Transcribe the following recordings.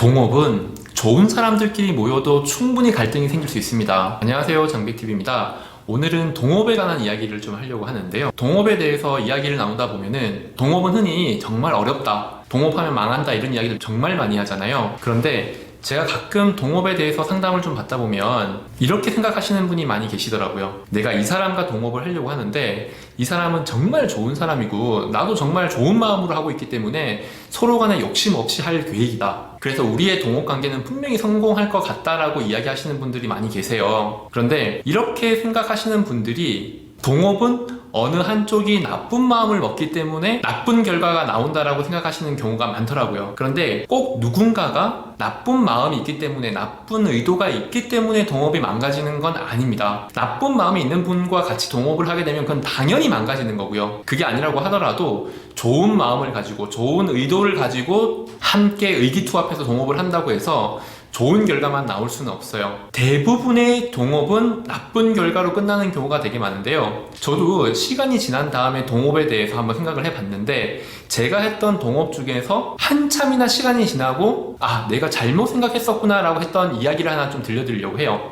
동업은 좋은 사람들끼리 모여도 충분히 갈등이 생길 수 있습니다. 안녕하세요, 장백TV입니다. 오늘은 동업에 관한 이야기를 좀 하려고 하는데요. 동업에 대해서 이야기를 나누다 보면은 동업은 흔히 정말 어렵다, 동업하면 망한다, 이런 이야기를 정말 많이 하잖아요. 그런데 제가 가끔 동업에 대해서 상담을 좀 받다 보면 이렇게 생각하시는 분이 많이 계시더라고요. 내가 이 사람과 동업을 하려고 하는데 이 사람은 정말 좋은 사람이고 나도 정말 좋은 마음으로 하고 있기 때문에 서로 간에 욕심 없이 할 계획이다. 그래서 우리의 동업 관계는 분명히 성공할 것 같다라고 이야기하시는 분들이 많이 계세요. 그런데 이렇게 생각하시는 분들이 동업은 어느 한쪽이 나쁜 마음을 먹기 때문에 나쁜 결과가 나온다라고 생각하시는 경우가 많더라고요. 그런데 꼭 누군가가 나쁜 마음이 있기 때문에, 나쁜 의도가 있기 때문에 동업이 망가지는 건 아닙니다. 나쁜 마음이 있는 분과 같이 동업을 하게 되면 그건 당연히 망가지는 거고요. 그게 아니라고 하더라도 좋은 마음을 가지고 좋은 의도를 가지고 함께 의기투합해서 동업을 한다고 해서 좋은 결과만 나올 수는 없어요. 대부분의 동업은 나쁜 결과로 끝나는 경우가 되게 많은데요. 저도 시간이 지난 다음에 동업에 대해서 한번 생각을 해봤는데 제가 했던 동업 중에서 한참이나 시간이 지나고 내가 잘못 생각했었구나 라고 했던 이야기를 하나 좀 들려드리려고 해요.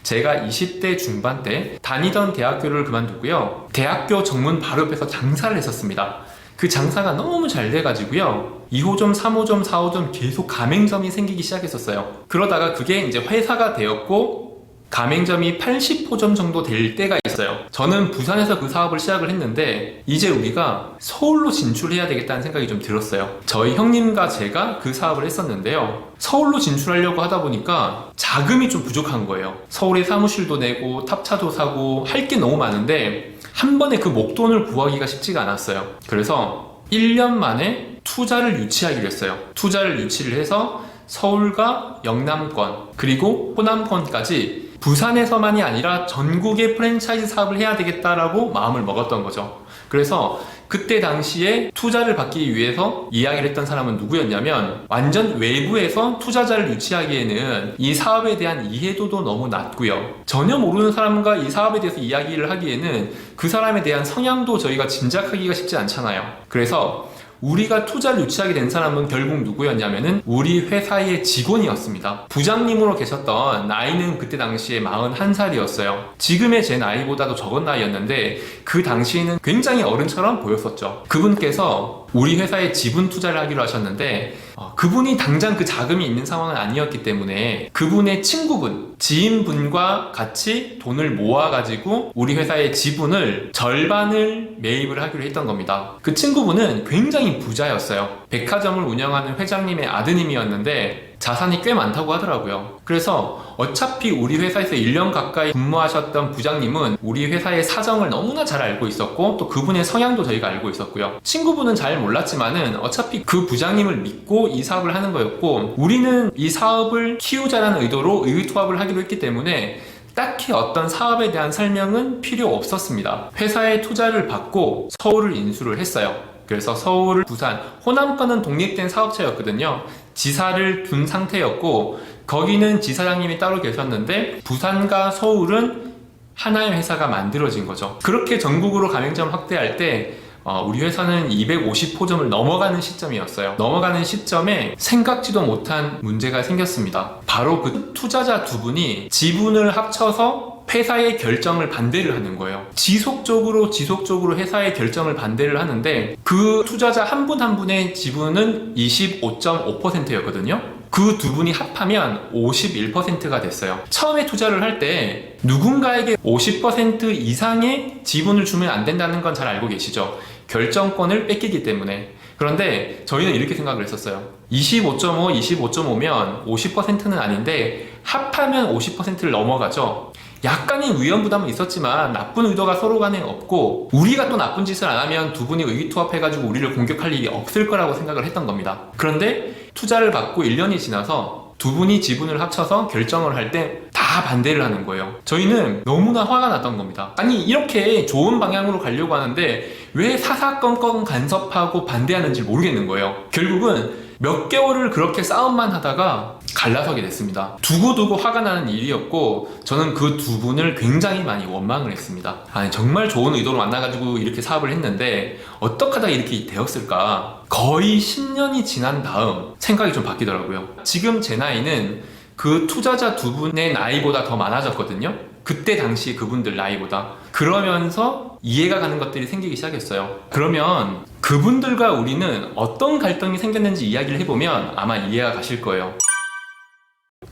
제가 20대 중반 때 다니던 대학교를 그만두고요, 대학교 정문 바로 옆에서 장사를 했었습니다. 그 장사가 너무 잘 돼가지고요, 2호점, 3호점, 4호점 계속 가맹점이 생기기 시작했었어요. 그러다가 그게 이제 회사가 되었고 가맹점이 80호점 정도 될 때가 있어요. 저는 부산에서 그 사업을 시작을 했는데 이제 우리가 서울로 진출해야 되겠다는 생각이 좀 들었어요. 저희 형님과 제가 그 사업을 했었는데요, 서울로 진출하려고 하다 보니까 자금이 좀 부족한 거예요. 서울에 사무실도 내고 탑차도 사고 할 게 너무 많은데 한 번에 그 목돈을 구하기가 쉽지가 않았어요. 그래서 1년 만에 투자를 유치하기로 했어요. 투자를 유치를 해서 서울과 영남권 그리고 호남권까지 부산에서만이 아니라 전국의 프랜차이즈 사업을 해야 되겠다라고 마음을 먹었던 거죠. 그래서 그때 당시에 투자를 받기 위해서 이야기를 했던 사람은 누구였냐면, 완전 외부에서 투자자를 유치하기에는 이 사업에 대한 이해도도 너무 낮고요, 전혀 모르는 사람과 이 사업에 대해서 이야기를 하기에는 그 사람에 대한 성향도 저희가 짐작하기가 쉽지 않잖아요. 그래서 우리가 투자를 유치하게 된 사람은 결국 누구였냐면은 우리 회사의 직원이었습니다. 부장님으로 계셨던 나이는 그때 당시에 41살이었어요. 지금의 제 나이보다도 적은 나이였는데 그 당시에는 굉장히 어른처럼 보였었죠. 그분께서 우리 회사에 지분 투자를 하기로 하셨는데 그분이 당장 그 자금이 있는 상황은 아니었기 때문에 그분의 친구분, 지인분과 같이 돈을 모아가지고 우리 회사의 지분을 절반을 매입을 하기로 했던 겁니다. 그 친구분은 굉장히 부자였어요. 백화점을 운영하는 회장님의 아드님이었는데 자산이 꽤 많다고 하더라고요. 그래서 어차피 우리 회사에서 1년 가까이 근무하셨던 부장님은 우리 회사의 사정을 너무나 잘 알고 있었고 또 그분의 성향도 저희가 알고 있었고요. 친구분은 잘 몰랐지만은 어차피 그 부장님을 믿고 이 사업을 하는 거였고, 우리는 이 사업을 키우자라는 의도로 의기투합을 하기로 했기 때문에 딱히 어떤 사업에 대한 설명은 필요 없었습니다. 회사에 투자를 받고 서울을 인수를 했어요. 그래서 서울, 부산, 호남권은 독립된 사업체였거든요. 지사를 둔 상태였고 거기는 지사장님이 따로 계셨는데 부산과 서울은 하나의 회사가 만들어진 거죠. 그렇게 전국으로 가맹점을 확대할 때 우리 회사는 250호점을 넘어가는 시점이었어요. 넘어가는 시점에 생각지도 못한 문제가 생겼습니다. 바로 그 투자자 두 분이 지분을 합쳐서 회사의 결정을 반대를 하는 거예요. 지속적으로 회사의 결정을 반대를 하는데 그 투자자 한 분 한 분의 지분은 25.5%였거든요. 그 두 분이 합하면 51%가 됐어요. 처음에 투자를 할 때 누군가에게 50% 이상의 지분을 주면 안 된다는 건 잘 알고 계시죠? 결정권을 뺏기기 때문에. 그런데 저희는 이렇게 생각을 했었어요. 25.5, 25.5면 50%는 아닌데 합하면 50%를 넘어가죠. 약간의 위험부담은 있었지만 나쁜 의도가 서로 간에 없고 우리가 또 나쁜 짓을 안 하면 두 분이 의기투합해가지고 우리를 공격할 일이 없을 거라고 생각을 했던 겁니다. 그런데 투자를 받고 1년이 지나서 두 분이 지분을 합쳐서 결정을 할 때 다 반대를 하는 거예요. 저희는 너무나 화가 났던 겁니다. 아니 이렇게 좋은 방향으로 가려고 하는데 왜 사사건건 간섭하고 반대하는지 모르겠는 거예요. 결국은 몇 개월을 그렇게 싸움만 하다가 갈라서게 됐습니다. 두고두고 화가 나는 일이었고 저는 그 두 분을 굉장히 많이 원망을 했습니다. 아니 정말 좋은 의도로 만나가지고 이렇게 사업을 했는데 어떻게 하다가 이렇게 되었을까. 거의 10년이 지난 다음 생각이 좀 바뀌더라고요. 지금 제 나이는 그 투자자 두 분의 나이보다 더 많아졌거든요. 그때 당시 그분들 나이보다. 그러면서 이해가 가는 것들이 생기기 시작했어요. 그러면 그분들과 우리는 어떤 갈등이 생겼는지 이야기를 해보면 아마 이해가 가실 거예요.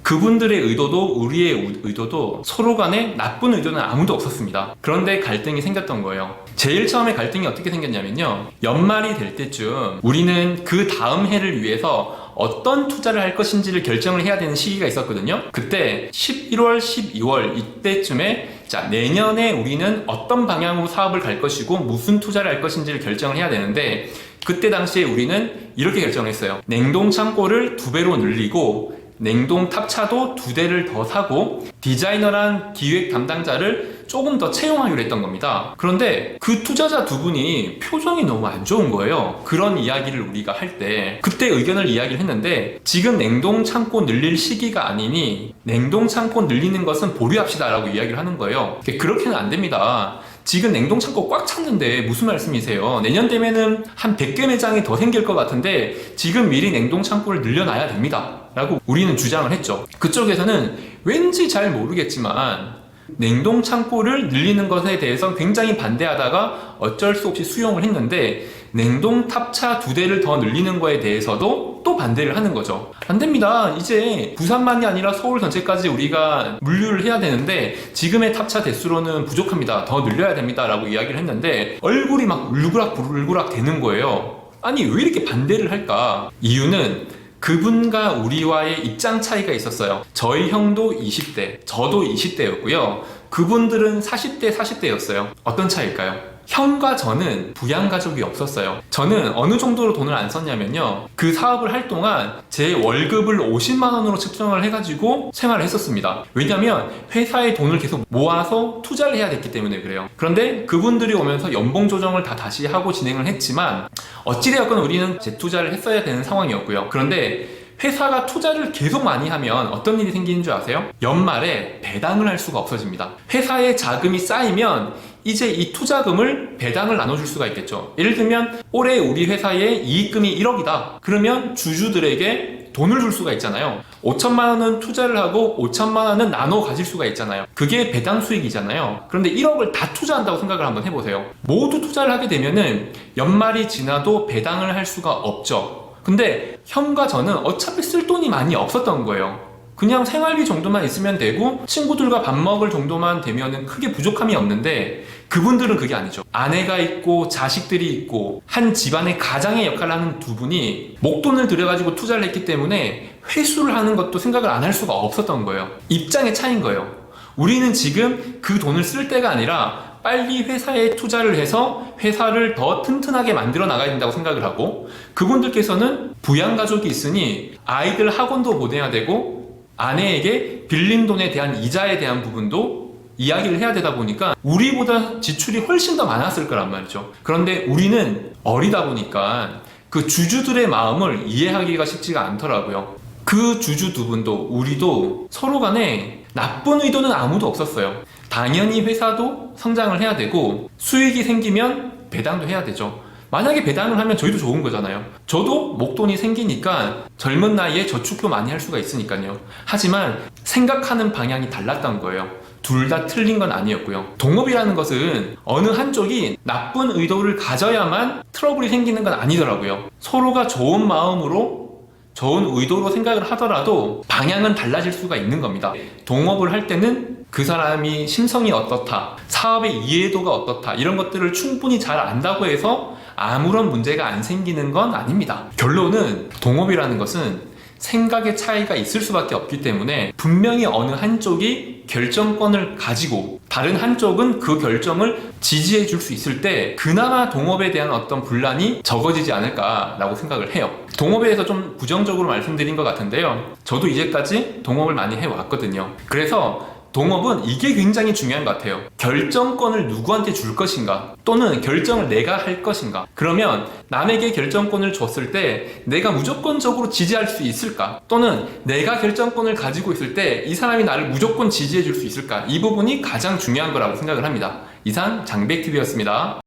그분들의 의도도 우리의 의도도 서로 간에 나쁜 의도는 아무도 없었습니다. 그런데 갈등이 생겼던 거예요. 제일 처음에 갈등이 어떻게 생겼냐면요. 연말이 될 때쯤 우리는 그 다음 해를 위해서 어떤 투자를 할 것인지를 결정을 해야 되는 시기가 있었거든요. 그때 11월, 12월 이때쯤에 자, 내년에 우리는 어떤 방향으로 사업을 갈 것이고 무슨 투자를 할 것인지를 결정을 해야 되는데 그때 당시에 우리는 이렇게 결정을 했어요. 냉동 창고를 2배로 늘리고 냉동 탑차도 2대를 더 사고 디자이너란 기획 담당자를 조금 더 채용하기로 했던 겁니다. 그런데 그 투자자 두 분이 표정이 너무 안 좋은 거예요. 그런 이야기를 우리가 할 때 그때 의견을 이야기를 했는데 지금 냉동 창고 늘릴 시기가 아니니 냉동 창고 늘리는 것은 보류합시다 라고 이야기를 하는 거예요. 그렇게는 안 됩니다. 지금 냉동 창고 꽉 찼는데 무슨 말씀이세요? 내년 되면은 한 100개 매장이 더 생길 것 같은데 지금 미리 냉동 창고를 늘려놔야 됩니다 라고 우리는 주장을 했죠. 그쪽에서는 왠지 잘 모르겠지만 냉동 창고를 늘리는 것에 대해서 굉장히 반대하다가 어쩔 수 없이 수용을 했는데 냉동 탑차 2대를 더 늘리는 거에 대해서도 또 반대를 하는 거죠. 안 됩니다. 이제 부산만이 아니라 서울 전체까지 우리가 물류를 해야 되는데 지금의 탑차 대수로는 부족합니다. 더 늘려야 됩니다 라고 이야기를 했는데 얼굴이 막 울그락 되는 거예요. 아니 왜 이렇게 반대를 할까? 이유는 그분과 우리와의 입장 차이가 있었어요. 저희 형도 20대, 저도 20대였고요. 그분들은 40대였어요. 어떤 차이일까요? 형과 저는 부양가족이 없었어요. 저는 어느 정도로 돈을 안 썼냐면요. 그 사업을 할 동안 제 월급을 50만 원으로 측정을 해가지고 생활을 했었습니다. 왜냐면 회사에 돈을 계속 모아서 투자를 해야 됐기 때문에 그래요. 그런데 그분들이 오면서 연봉 조정을 다시 하고 진행을 했지만 어찌되었건 우리는 재투자를 했어야 되는 상황이었고요. 그런데 회사가 투자를 계속 많이 하면 어떤 일이 생기는 줄 아세요? 연말에 배당을 할 수가 없어집니다. 회사에 자금이 쌓이면 이제 이 투자금을 배당을 나눠줄 수가 있겠죠. 예를 들면 올해 우리 회사의 이익금이 1억이다. 그러면 주주들에게 돈을 줄 수가 있잖아요. 5천만 원은 투자를 하고 5천만 원은 나눠 가질 수가 있잖아요. 그게 배당 수익이잖아요. 그런데 1억을 다 투자한다고 생각을 한번 해보세요. 모두 투자를 하게 되면은 연말이 지나도 배당을 할 수가 없죠. 근데 형과 저는 어차피 쓸 돈이 많이 없었던 거예요. 그냥 생활비 정도만 있으면 되고 친구들과 밥 먹을 정도만 되면 크게 부족함이 없는데 그분들은 그게 아니죠. 아내가 있고 자식들이 있고 한 집안의 가장의 역할을 하는 두 분이 목돈을 들여가지고 투자를 했기 때문에 회수를 하는 것도 생각을 안 할 수가 없었던 거예요. 입장의 차이인 거예요. 우리는 지금 그 돈을 쓸 때가 아니라 빨리 회사에 투자를 해서 회사를 더 튼튼하게 만들어 나가야 된다고 생각을 하고 그분들께서는 부양가족이 있으니 아이들 학원도 보내야 되고 아내에게 빌린 돈에 대한 이자에 대한 부분도 이야기를 해야 되다 보니까 우리보다 지출이 훨씬 더 많았을 거란 말이죠. 그런데 우리는 어리다 보니까 그 주주들의 마음을 이해하기가 쉽지가 않더라고요. 그 주주 두 분도 우리도 서로 간에 나쁜 의도는 아무도 없었어요. 당연히 회사도 성장을 해야 되고 수익이 생기면 배당도 해야 되죠. 만약에 배당을 하면 저희도 좋은 거잖아요. 저도 목돈이 생기니까 젊은 나이에 저축도 많이 할 수가 있으니까요. 하지만 생각하는 방향이 달랐던 거예요. 둘 다 틀린 건 아니었고요. 동업이라는 것은 어느 한쪽이 나쁜 의도를 가져야만 트러블이 생기는 건 아니더라고요. 서로가 좋은 마음으로 좋은 의도로 생각을 하더라도 방향은 달라질 수가 있는 겁니다. 동업을 할 때는 그 사람이 심성이 어떻다, 사업의 이해도가 어떻다 이런 것들을 충분히 잘 안다고 해서 아무런 문제가 안 생기는 건 아닙니다. 결론은 동업이라는 것은 생각의 차이가 있을 수밖에 없기 때문에 분명히 어느 한쪽이 결정권을 가지고 다른 한쪽은 그 결정을 지지해 줄 수 있을 때 그나마 동업에 대한 어떤 분란이 적어지지 않을까라고 생각을 해요. 동업에 대해서 좀 부정적으로 말씀드린 것 같은데요. 저도 이제까지 동업을 많이 해왔거든요. 그래서 동업은 이게 굉장히 중요한 것 같아요. 결정권을 누구한테 줄 것인가, 또는 결정을 내가 할 것인가. 그러면 남에게 결정권을 줬을 때 내가 무조건적으로 지지할 수 있을까? 또는 내가 결정권을 가지고 있을 때 이 사람이 나를 무조건 지지해 줄 수 있을까? 이 부분이 가장 중요한 거라고 생각을 합니다. 이상 장백TV였습니다.